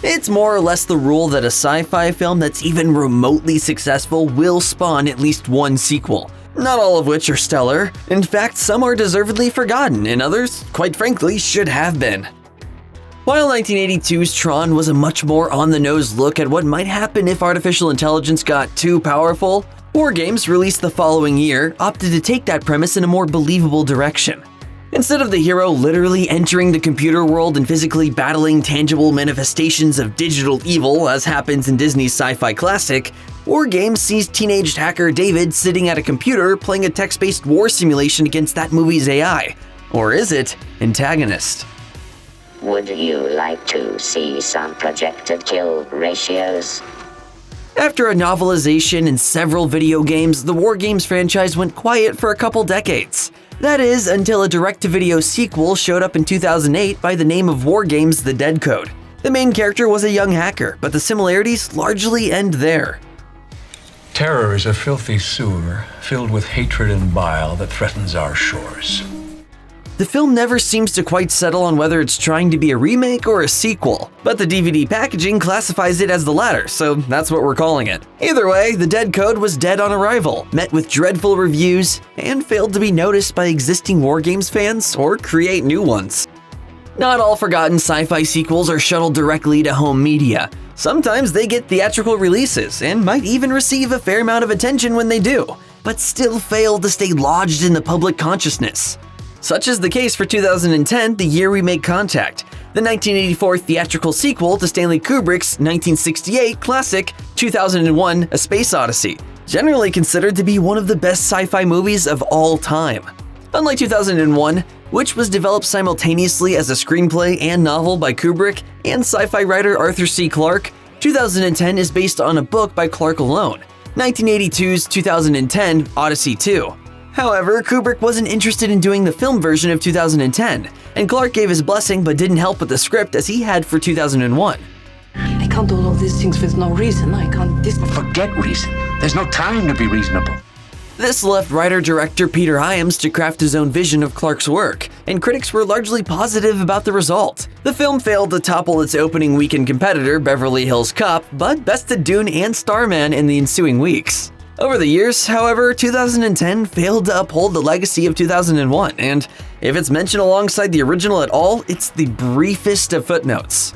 It's more or less the rule that a sci-fi film that's even remotely successful will spawn at least one sequel. Not all of which are stellar. In fact, some are deservedly forgotten, and others, quite frankly, should have been. While 1982's Tron was a much more on-the-nose look at what might happen if artificial intelligence got too powerful, WarGames, released the following year, opted to take that premise in a more believable direction. Instead of the hero literally entering the computer world and physically battling tangible manifestations of digital evil as happens in Disney's sci-fi classic, WarGames sees teenage hacker David sitting at a computer playing a text-based war simulation against that movie's AI. Or is it antagonist? Would you like to see some projected kill ratios? After a novelization and several video games, the WarGames franchise went quiet for a couple decades. That is, until a direct-to-video sequel showed up in 2008 by the name of WarGames: The Dead Code. The main character was a young hacker, but the similarities largely end there. Terror is a filthy sewer filled with hatred and bile that threatens our shores. The film never seems to quite settle on whether it's trying to be a remake or a sequel, but the DVD packaging classifies it as the latter, so that's what we're calling it. Either way, The Dead Code was dead on arrival, met with dreadful reviews, and failed to be noticed by existing WarGames fans or create new ones. Not all forgotten sci-fi sequels are shuttled directly to home media. Sometimes they get theatrical releases and might even receive a fair amount of attention when they do, but still fail to stay lodged in the public consciousness. Such is the case for 2010, the year we make contact, the 1984 theatrical sequel to Stanley Kubrick's 1968 classic 2001: A Space Odyssey, generally considered to be one of the best sci-fi movies of all time. Unlike 2001, which was developed simultaneously as a screenplay and novel by Kubrick and sci-fi writer Arthur C. Clarke, 2010 is based on a book by Clarke alone, 1982's 2010 Odyssey 2. However, Kubrick wasn't interested in doing the film version of 2010, and Clarke gave his blessing but didn't help with the script as he had for 2001. I can't do all these things with no reason. I can't Forget reason. There's no time to be reasonable. This left writer-director Peter Hyams to craft his own vision of Clarke's work, and critics were largely positive about the result. The film failed to topple its opening weekend competitor, Beverly Hills Cop, but bested Dune and Starman in the ensuing weeks. Over the years, however, 2010 failed to uphold the legacy of 2001, and if it's mentioned alongside the original at all, it's the briefest of footnotes.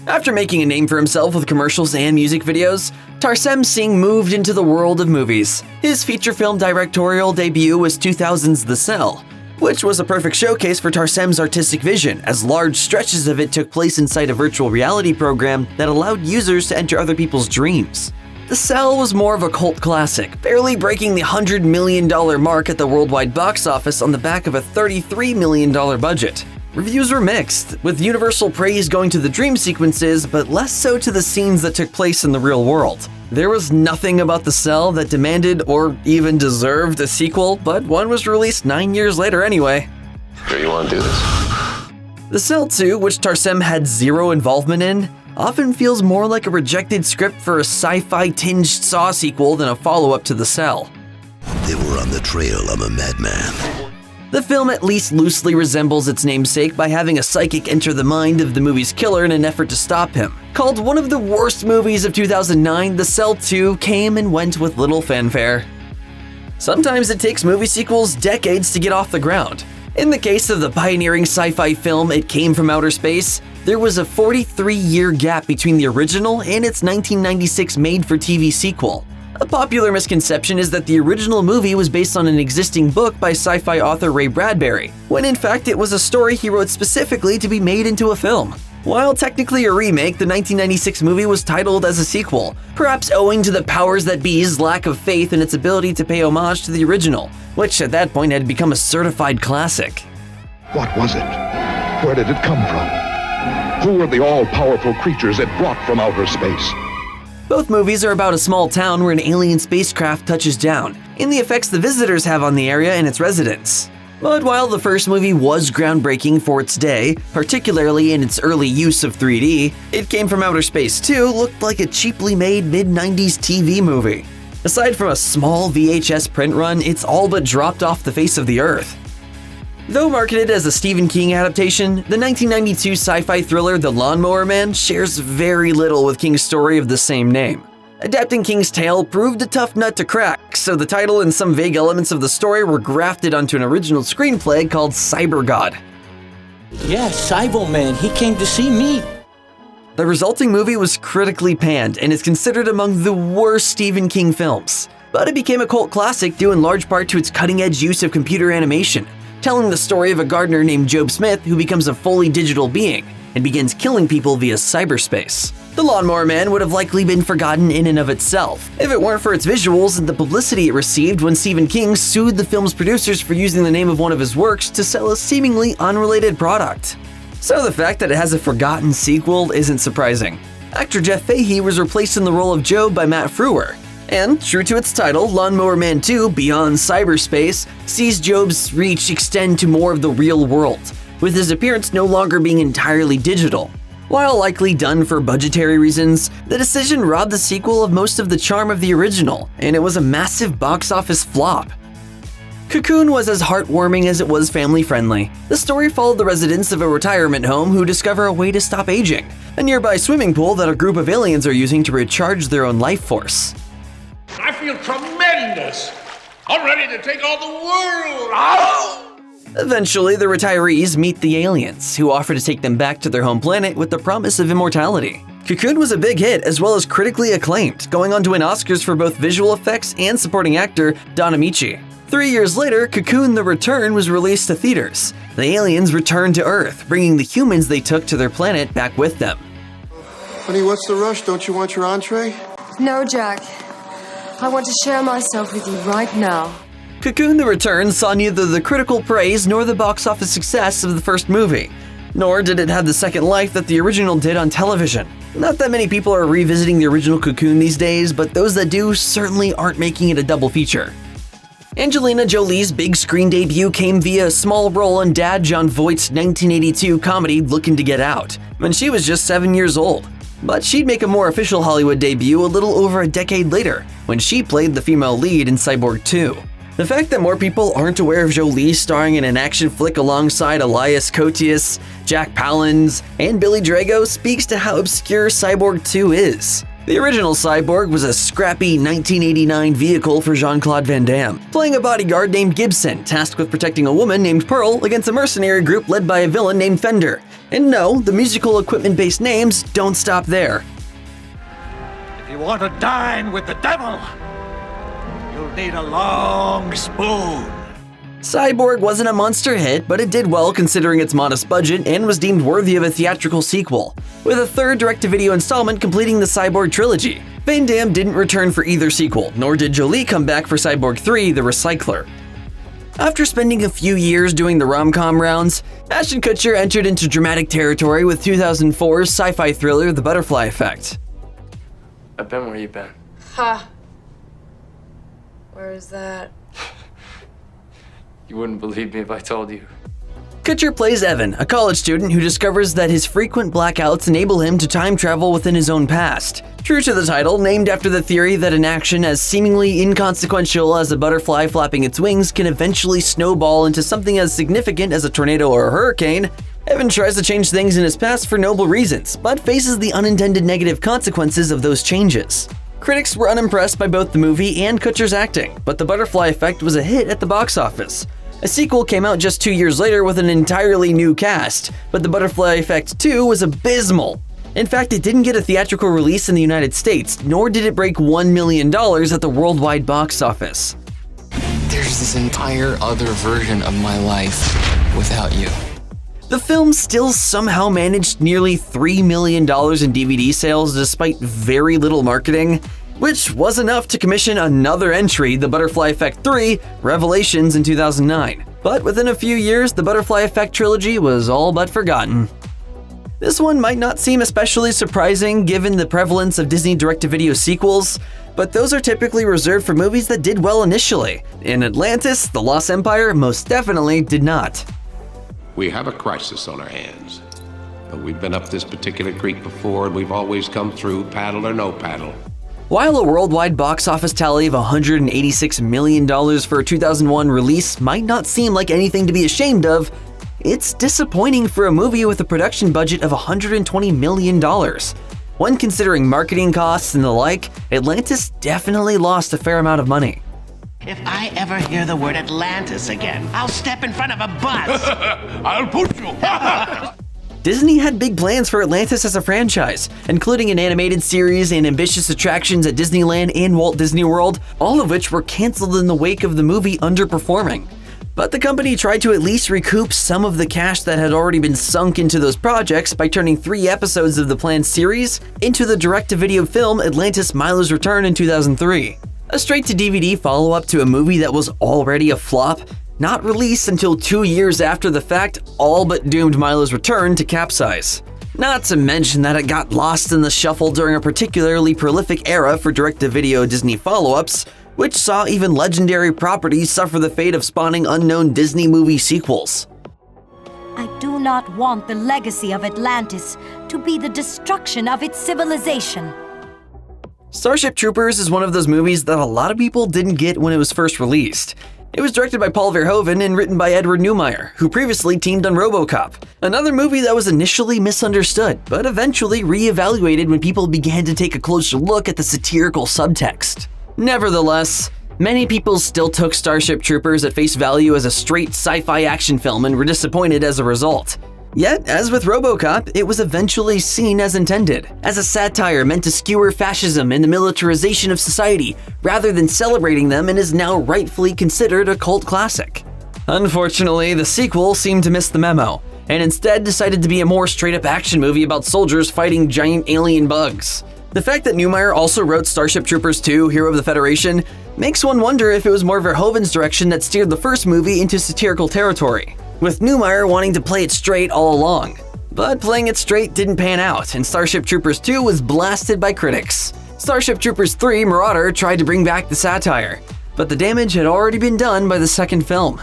After making a name for himself with commercials and music videos, Tarsem Singh moved into the world of movies. His feature film directorial debut was 2000's The Cell, which was a perfect showcase for Tarsem's artistic vision, as large stretches of it took place inside a virtual reality program that allowed users to enter other people's dreams. The Cell was more of a cult classic, barely breaking the $100 million mark at the worldwide box office on the back of a $33 million budget. Reviews were mixed, with universal praise going to the dream sequences, but less so to the scenes that took place in the real world. There was nothing about The Cell that demanded or even deserved a sequel, but one was released 9 years later anyway. Sure you want to do this? The Cell 2, which Tarsem had zero involvement in, often feels more like a rejected script for a sci-fi tinged Saw sequel than a follow-up to The Cell. They were on the trail of a madman. The film at least loosely resembles its namesake by having a psychic enter the mind of the movie's killer in an effort to stop him. Called one of the worst movies of 2009, The Cell 2 came and went with little fanfare. Sometimes it takes movie sequels decades to get off the ground. In the case of the pioneering sci-fi film It Came from Outer Space, there was a 43-year gap between the original and its 1996 made-for-TV sequel. A popular misconception is that the original movie was based on an existing book by sci-fi author Ray Bradbury, when in fact it was a story he wrote specifically to be made into a film. While technically a remake, the 1996 movie was titled as a sequel, perhaps owing to the powers that be's lack of faith in its ability to pay homage to the original, which at that point had become a certified classic. What was it? Where did it come from? Who were the all-powerful creatures it brought from outer space? Both movies are about a small town where an alien spacecraft touches down, and the effects the visitors have on the area and its residents. But while the first movie was groundbreaking for its day, particularly in its early use of 3D, It Came from Outer Space 2 looked like a cheaply made mid-90s TV movie. Aside from a small VHS print run, it's all but dropped off the face of the earth. Though marketed as a Stephen King adaptation, the 1992 sci-fi thriller The Lawnmower Man shares very little with King's story of the same name. Adapting King's tale proved a tough nut to crack, so the title and some vague elements of the story were grafted onto an original screenplay called Cyborg. Yeah, Cyberman, he came to see me. The resulting movie was critically panned and is considered among the worst Stephen King films. But it became a cult classic due in large part to its cutting-edge use of computer animation, telling the story of a gardener named Job Smith who becomes a fully digital being and begins killing people via cyberspace. The Lawnmower Man would have likely been forgotten in and of itself, if it weren't for its visuals and the publicity it received when Stephen King sued the film's producers for using the name of one of his works to sell a seemingly unrelated product. So the fact that it has a forgotten sequel isn't surprising. Actor Jeff Fahey was replaced in the role of Job by Matt Frewer, and true to its title, Lawnmower Man 2 Beyond Cyberspace sees Job's reach extend to more of the real world, with his appearance no longer being entirely digital. While likely done for budgetary reasons, the decision robbed the sequel of most of the charm of the original, and it was a massive box office flop. Cocoon was as heartwarming as it was family-friendly. The story followed the residents of a retirement home who discover a way to stop aging, a nearby swimming pool that a group of aliens are using to recharge their own life force. I feel tremendous! I'm ready to take on the world! Oh! Eventually, the retirees meet the aliens, who offer to take them back to their home planet with the promise of immortality. Cocoon was a big hit as well as critically acclaimed, going on to win Oscars for both visual effects and supporting actor Don Amici. 3 years later, Cocoon: The Return was released to theaters. The aliens returned to Earth, bringing the humans they took to their planet back with them. Honey, what's the rush? Don't you want your entree? No, Jack. I want to share myself with you right now. Cocoon: The Return saw neither the critical praise nor the box office success of the first movie, nor did it have the second life that the original did on television. Not that many people are revisiting the original Cocoon these days, but those that do certainly aren't making it a double feature. Angelina Jolie's big screen debut came via a small role in Dad Jon Voight's 1982 comedy Looking to Get Out, when she was just 7 years old. But she'd make a more official Hollywood debut a little over a decade later, when she played the female lead in Cyborg 2. The fact that more people aren't aware of Jolie starring in an action flick alongside Elias Koteas, Jack Palance, and Billy Drago speaks to how obscure Cyborg 2 is. The original Cyborg was a scrappy 1989 vehicle for Jean-Claude Van Damme, playing a bodyguard named Gibson, tasked with protecting a woman named Pearl against a mercenary group led by a villain named Fender. And no, the musical equipment-based names don't stop there. If you want to dine with the devil, you'll need a long spoon. Cyborg wasn't a monster hit, but it did well considering its modest budget and was deemed worthy of a theatrical sequel, with a third direct-to-video installment completing the Cyborg trilogy. Van Damme didn't return for either sequel, nor did Jolie come back for Cyborg 3: The Recycler. After spending a few years doing the rom-com rounds, Ashton Kutcher entered into dramatic territory with 2004's sci-fi thriller The Butterfly Effect. I've been where you've been. Ha. Where is that? You wouldn't believe me if I told you. Kutcher plays Evan, a college student who discovers that his frequent blackouts enable him to time travel within his own past. True to the title, named after the theory that an action as seemingly inconsequential as a butterfly flapping its wings can eventually snowball into something as significant as a tornado or a hurricane, Evan tries to change things in his past for noble reasons, but faces the unintended negative consequences of those changes. Critics were unimpressed by both the movie and Kutcher's acting, but The Butterfly Effect was a hit at the box office. A sequel came out just 2 years later with an entirely new cast, but The Butterfly Effect 2 was abysmal. In fact, it didn't get a theatrical release in the United States, nor did it break $1 million at the worldwide box office. There's this entire other version of my life without you. The film still somehow managed nearly $3 million in DVD sales despite very little marketing, which was enough to commission another entry, The Butterfly Effect 3: Revelations, in 2009. But within a few years, the Butterfly Effect trilogy was all but forgotten. This one might not seem especially surprising given the prevalence of Disney direct-to-video sequels, but those are typically reserved for movies that did well initially. In Atlantis, The Lost Empire most definitely did not. We have a crisis on our hands. But we've been up this particular creek before, and we've always come through, paddle or no paddle. While a worldwide box office tally of $186 million for a 2001 release might not seem like anything to be ashamed of, it's disappointing for a movie with a production budget of $120 million. When considering marketing costs and the like, Atlantis definitely lost a fair amount of money. If I ever hear the word Atlantis again, I'll step in front of a bus. I'll put you. Disney had big plans for Atlantis as a franchise, including an animated series and ambitious attractions at Disneyland and Walt Disney World, all of which were canceled in the wake of the movie underperforming. But the company tried to at least recoup some of the cash that had already been sunk into those projects by turning 3 episodes of the planned series into the direct-to-video film Atlantis: Milo's Return in 2003. A straight-to-DVD follow-up to a movie that was already a flop, not released until 2 years after the fact, all but doomed Milo's Return to capsize. Not to mention that it got lost in the shuffle during a particularly prolific era for direct-to-video Disney follow-ups, which saw even legendary properties suffer the fate of spawning unknown Disney movie sequels. I do not want the legacy of Atlantis to be the destruction of its civilization. Starship Troopers is one of those movies that a lot of people didn't get when it was first released. It was directed by Paul Verhoeven and written by Edward Neumeier, who previously teamed on RoboCop, another movie that was initially misunderstood, but eventually re-evaluated when people began to take a closer look at the satirical subtext. Nevertheless, many people still took Starship Troopers at face value as a straight sci-fi action film and were disappointed as a result. Yet, as with RoboCop, it was eventually seen as intended, as a satire meant to skewer fascism and the militarization of society, rather than celebrating them, and is now rightfully considered a cult classic. Unfortunately, the sequel seemed to miss the memo, and instead decided to be a more straight-up action movie about soldiers fighting giant alien bugs. The fact that Neumeier also wrote Starship Troopers 2: Hero of the Federation makes one wonder if it was more Verhoeven's direction that steered the first movie into satirical territory, with Neumeier wanting to play it straight all along. But playing it straight didn't pan out, and Starship Troopers 2 was blasted by critics. Starship Troopers 3: Marauder tried to bring back the satire, but the damage had already been done by the second film.